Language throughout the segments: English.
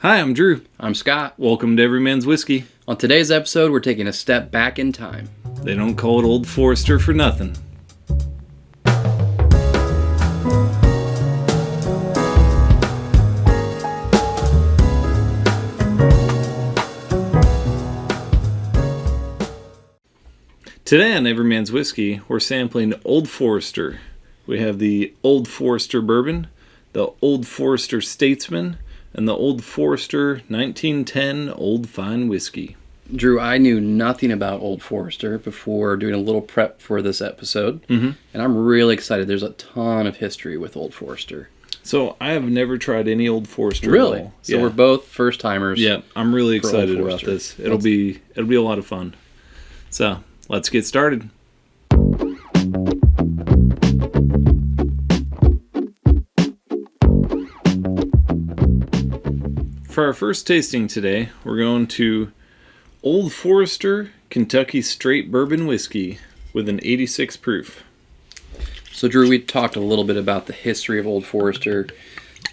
Hi, I'm Drew. I'm Scott. Welcome to Every Man's Whiskey. On today's episode, we're taking a step back in time. They don't call it Old Forester for nothing. Today on Every Man's Whiskey, we're sampling Old Forester. We have the Old Forester Bourbon, the Old Forester Statesman, and the Old Forester 1910 Old Fine Whiskey. Drew, I knew nothing about Old Forester before doing a little prep for this episode, and I'm really excited. There's a ton of history with Old Forester. So I have never tried any Old Forester Really? at all. So we're both first timers. Yeah, I'm really excited about Forester. this. It'll be a lot of fun. So let's get started. For our first tasting today, we're going to Old Forester Kentucky Straight Bourbon Whiskey with an 86 proof. So Drew, we talked a little bit about the history of Old Forester.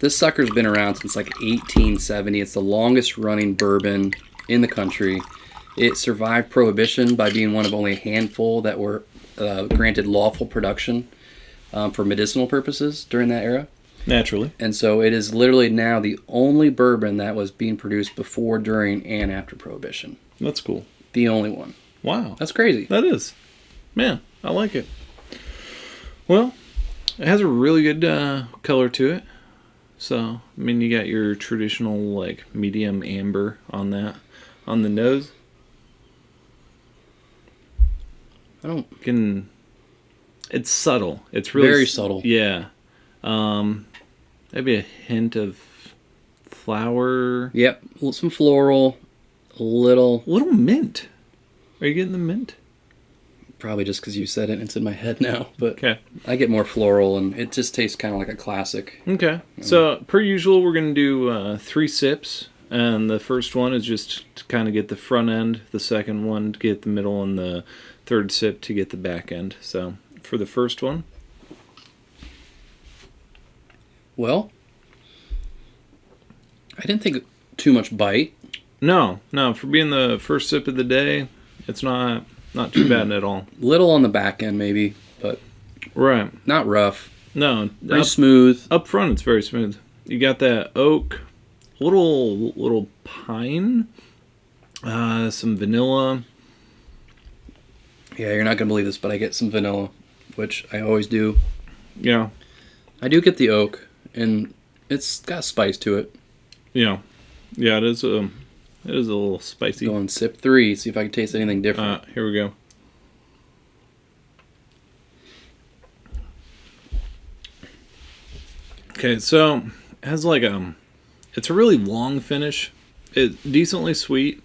This sucker's been around since like 1870. It's the longest running bourbon in the country. It survived Prohibition by being one of only a handful that were granted lawful production for medicinal purposes during that era. Naturally. And so it is literally now the only bourbon that was being produced before, during, and after Prohibition. That's cool. The only one. Wow. That's crazy. That is. Man, I like it. Well, it has a really good color to it. So, I mean, you got your traditional, like, medium amber on that. On the nose. It's subtle. It's really very subtle. Yeah. Maybe a hint of flower. Yep. Some floral. A little mint. Are you getting the mint? Probably just because you said it and it's in my head now. But Okay. I get more floral, and it just tastes kind of like a classic. Okay. So, per usual, we're going to do 3 sips. And the first one is just to kind of get the front end. The second one to get the middle. And the third sip to get the back end. So, for the first one. Well, I didn't think too much bite. No. For being the first sip of the day, it's not too bad at all. Little on the back end, maybe, but Right. not rough. No. Pretty smooth. Up front, it's very smooth. You got that oak, little pine, some vanilla. Yeah, you're not going to believe this, but I get some vanilla, which I always do. Yeah. I do get the oak, and it's got spice to it. Yeah. Yeah, it is a little spicy. Going sip 3, see if I can taste anything different. Here we go. Okay, so it has like it's a really long finish. It's decently sweet.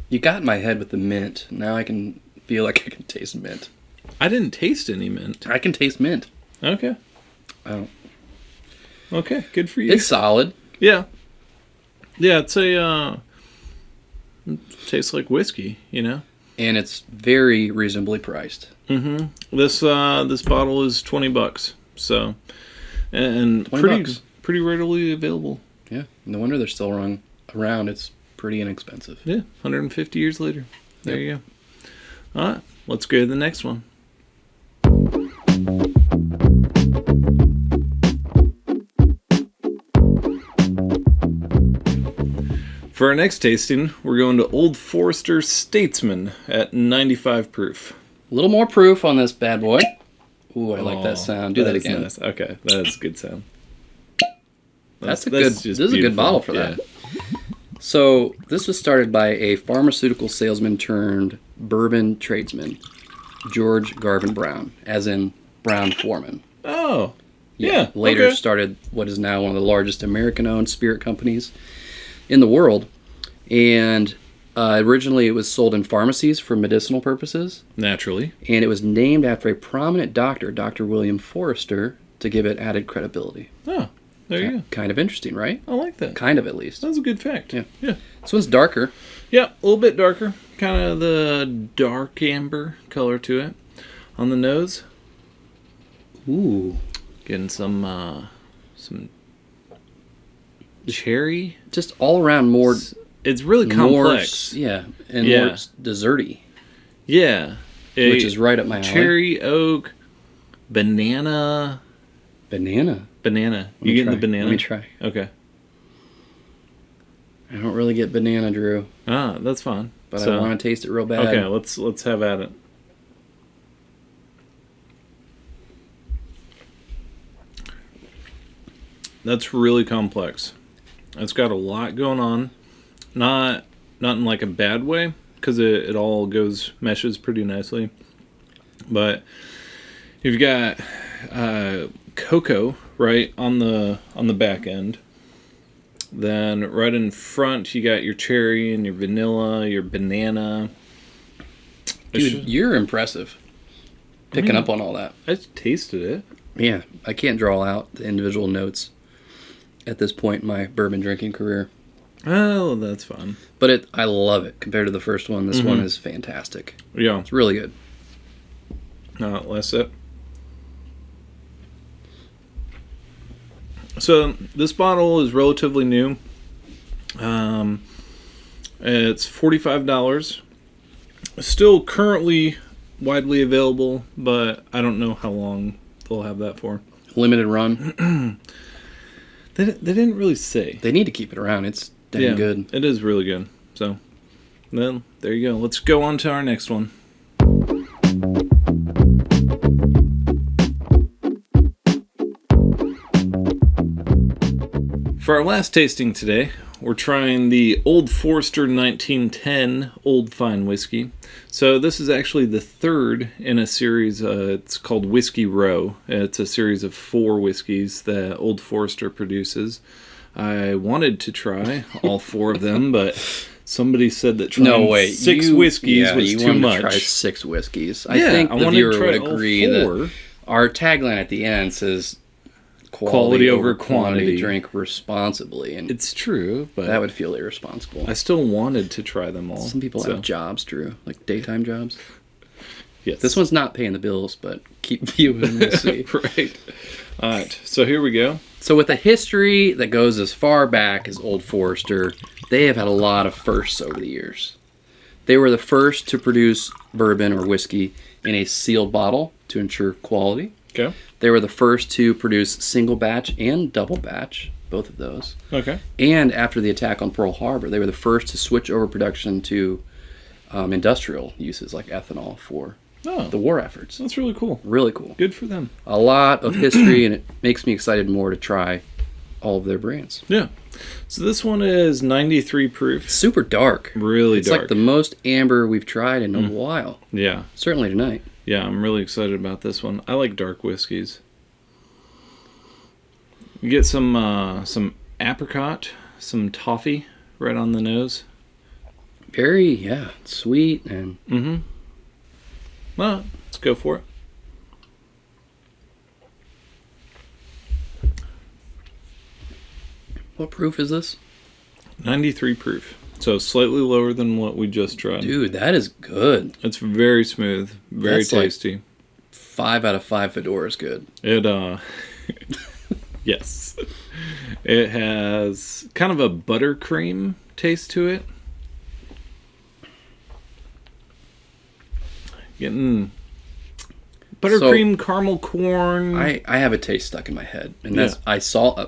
You got in my head with the mint. Now I can feel like I can taste mint. I didn't taste any mint. I can taste mint. Okay. Oh. Okay, good for you. It's solid. Yeah. Yeah, it's it tastes like whiskey, you know? And it's very reasonably priced. Mm-hmm. This bottle is $20, so and $20. pretty readily available. Yeah, no wonder they're still around. It's pretty inexpensive. Yeah, 150 years later. There you go. All right, let's go to the next one. For our next tasting, we're going to Old Forester Statesman at 95 proof. A little more proof on this bad boy. Ooh, I like that sound. Do that again. Nice. Okay, that's a good sound. This is a good bottle for that. So this was started by a pharmaceutical salesman turned bourbon tradesman, George Garvin Brown, as in Brown Foreman. Oh, yeah. Later started what is now one of the largest American-owned spirit companies in the world. And originally it was sold in pharmacies for medicinal purposes. Naturally. And it was named after a prominent doctor, Dr. William Forester, to give it added credibility. Oh, there you go. Kind of interesting, right? I like that. Kind of, at least. That's a good fact. Yeah. Yeah. This one's darker. Yeah, a little bit darker. Kind of the dark amber color to it. On the nose. Ooh. Getting some cherry. Just all around more. It's really complex. More desserty. Yeah. Which is right up my alley. Cherry, oak, banana. Banana. You getting the banana? Let me try. Okay. I don't really get banana, Drew. Ah, that's fine. But I want to taste it real bad. Okay, let's have at it. That's really complex. It's got a lot going on. Not in like a bad way, because it all meshes pretty nicely. But you've got cocoa right on the back end. Then right in front you got your cherry and your vanilla, your banana. Dude, you're impressive. Picking up on all that. I tasted it. Yeah, I can't draw out the individual notes at this point in my bourbon drinking career. Oh, that's fun. But I love it compared to the first one. This one is fantastic. Yeah. It's really good. Last sip. So this bottle is relatively new. It's $45. Still currently widely available, but I don't know how long they'll have that for. Limited run. They didn't really say. They need to keep it around. It's damn good. It is really good. So, then there you go. Let's go on to our next one. For our last tasting today, we're trying the Old Forester 1910 Old Fine Whiskey. So this is actually the third in a series. It's called Whiskey Row. It's a series of 4 whiskeys that Old Forester produces. I wanted to try all 4 of them, but somebody said that trying 6 whiskeys was too much. To try 6 whiskeys. I think the viewer would agree that our tagline at the end says quality over quantity. Drink responsibly. And it's true, but that would feel irresponsible. I still wanted to try them all. Some people have jobs, Drew, like daytime jobs. Yes. This one's not paying the bills, but keep viewing and we'll see. Right. All right. So here we go. So with a history that goes as far back as Old Forester, they have had a lot of firsts over the years. They were the first to produce bourbon or whiskey in a sealed bottle to ensure quality. Okay. They were the first to produce single batch and double batch, both of those. Okay. And after the attack on Pearl Harbor, they were the first to switch over production to industrial uses like ethanol for the war efforts. That's really cool. Really cool. Good for them. A lot of history, and it makes me excited more to try all of their brands. Yeah. So this one is 93 proof. Super dark. Really it's dark. It's like the most amber we've tried in a while. Yeah. Certainly tonight. Yeah, I'm really excited about this one. I like dark whiskeys. You get some apricot, some toffee right on the nose. Very, sweet and... Mm-hmm. Well, let's go for it. What proof is this? 93 proof. So slightly lower than what we just tried. Dude, that is good. It's very smooth, very tasty. Like 5 out of 5 Fedora is good. It yes. It has kind of a buttercream taste to it. Getting buttercream, caramel corn. I have a taste stuck in my head, and that's I saw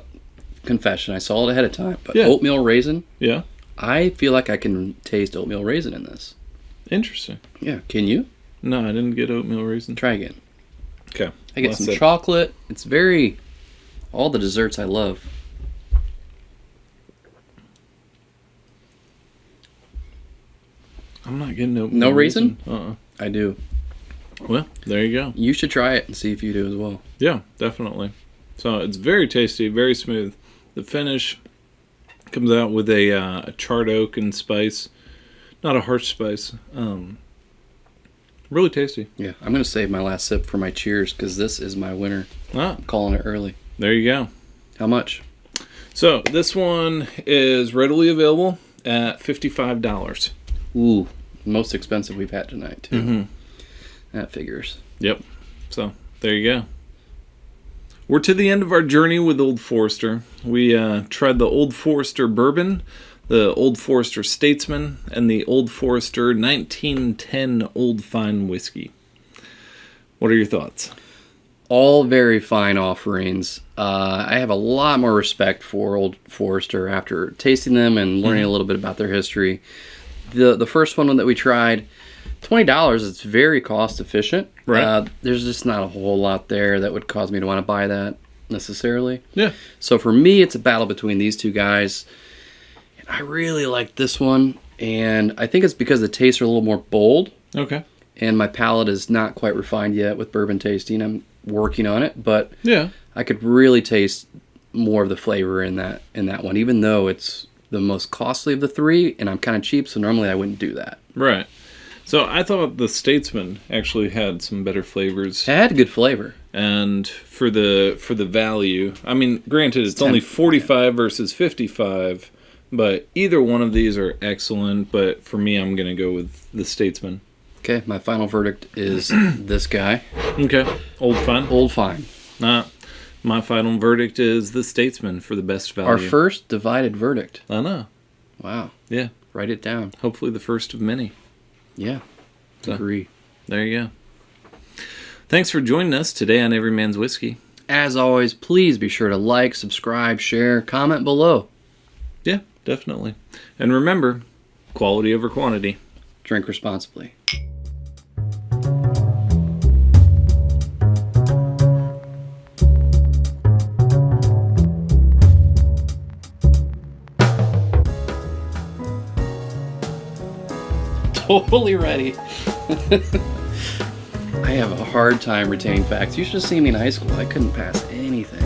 confession. I saw it ahead of time, but Yeah. oatmeal raisin. Yeah. I feel like I can taste oatmeal raisin in this. Interesting. Yeah, can you? No, I didn't get oatmeal raisin. Try again. Okay. I get some chocolate. It's very all the desserts I love. I'm not getting oatmeal. No raisin? Uh-uh. I do. Well, there you go. You should try it and see if you do as well. Yeah, definitely. So it's very tasty, very smooth. The finish comes out with a charred oak and spice, not a harsh spice. Really tasty. Yeah, I'm gonna save my last sip for my cheers because this is my winner. I'm calling it early. There you go. How much? So this one is readily available at $55. Ooh, most expensive we've had tonight too. Mm-hmm. That figures. Yep. So there you go. We're to the end of our journey with Old Forester. We tried the Old Forester Bourbon, the Old Forester Statesman, and the Old Forester 1910 Old Fine Whiskey. What are your thoughts? All very fine offerings. I have a lot more respect for Old Forester after tasting them and learning a little bit about their history. The first one that we tried, $20. It's very cost efficient. Right. There's just not a whole lot there that would cause me to want to buy that necessarily. Yeah. So for me, it's a battle between these two guys. And I really like this one, and I think it's because the tastes are a little more bold. Okay. And my palate is not quite refined yet with bourbon tasting. I'm working on it, but Yeah. I could really taste more of the flavor in that one, even though it's the most costly of the three, and I'm kind of cheap, so normally I wouldn't do that. Right. So I thought the Statesman actually had some better flavors. It had good flavor. And for the value, I mean, granted, it's only 45 versus 55, but either one of these are excellent. But for me, I'm going to go with the Statesman. Okay, my final verdict is this guy. Okay. Old Fine? Old Fine. My final verdict is the Statesman for the best value. Our first divided verdict. I know. Wow. Yeah. Write it down. Hopefully the first of many. Yeah. So, Agree. There you go. Thanks for joining us today on Every Man's Whiskey. As always, please be sure to like, subscribe, share, comment below. Yeah, definitely. And remember, quality over quantity. Drink responsibly. Totally ready. I have a hard time retaining facts. You should have seen me in high school. I couldn't pass anything.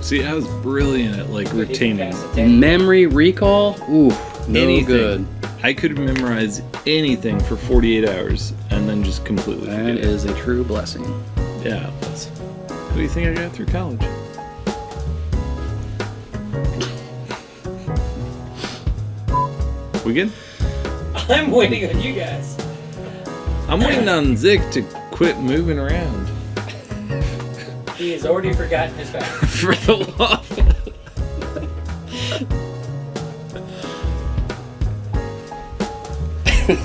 See, I was brilliant at retaining Memory recall? Ooh, no anything. good. I could memorize anything for 48 hours and then just completely That forget it. is a true blessing. Yeah, that's... What do you think I got through college? We good? I'm waiting on you guys. I'm waiting on Zick to quit moving around. He has already forgotten his fact. For the love.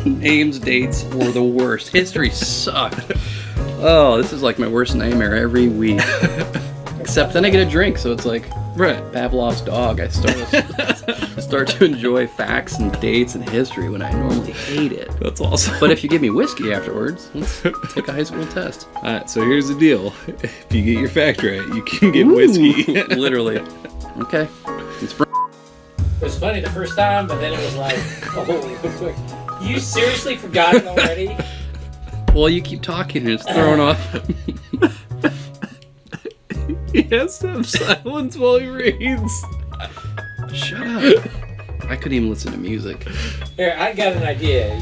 Names, dates were the worst. History sucked. Oh, this is like my worst nightmare every week. Except then I get a drink, so it's like Right. Pavlov's dog. I start to enjoy facts and dates and history when I normally hate it. That's awesome. But if you give me whiskey afterwards, let's take a high school test. Alright, so here's the deal. If you get your fact right, you can get whiskey. Literally. Okay. It's It was funny the first time, but then it was like, oh, quick. You seriously forgot it already? well, you keep talking and it's throwing off. He has to have silence while he reads. Shut up. I couldn't even listen to music. Here, I got an idea.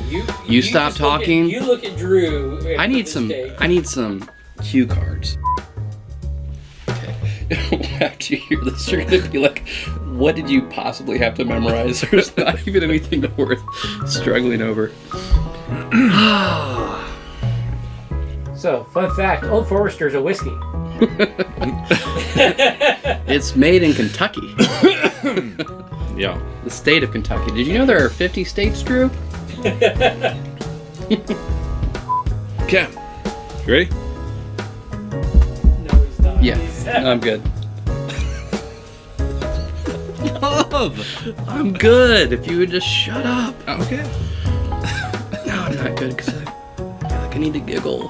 You stop just look at- talking? you look at Drew. I need some cue cards. Okay. After you hear this, you're gonna be like, what did you possibly have to memorize? There's not even anything worth struggling over. So, fun fact, Old Forester is a whiskey. It's made in Kentucky. Yeah. The state of Kentucky. Did you know there are 50 states, Drew? Okay. You ready? No, he's not. Yeah. He's- No, I'm good. Love. I'm good. If you would just shut up. Okay. No, I'm not good because I feel like I need to giggle.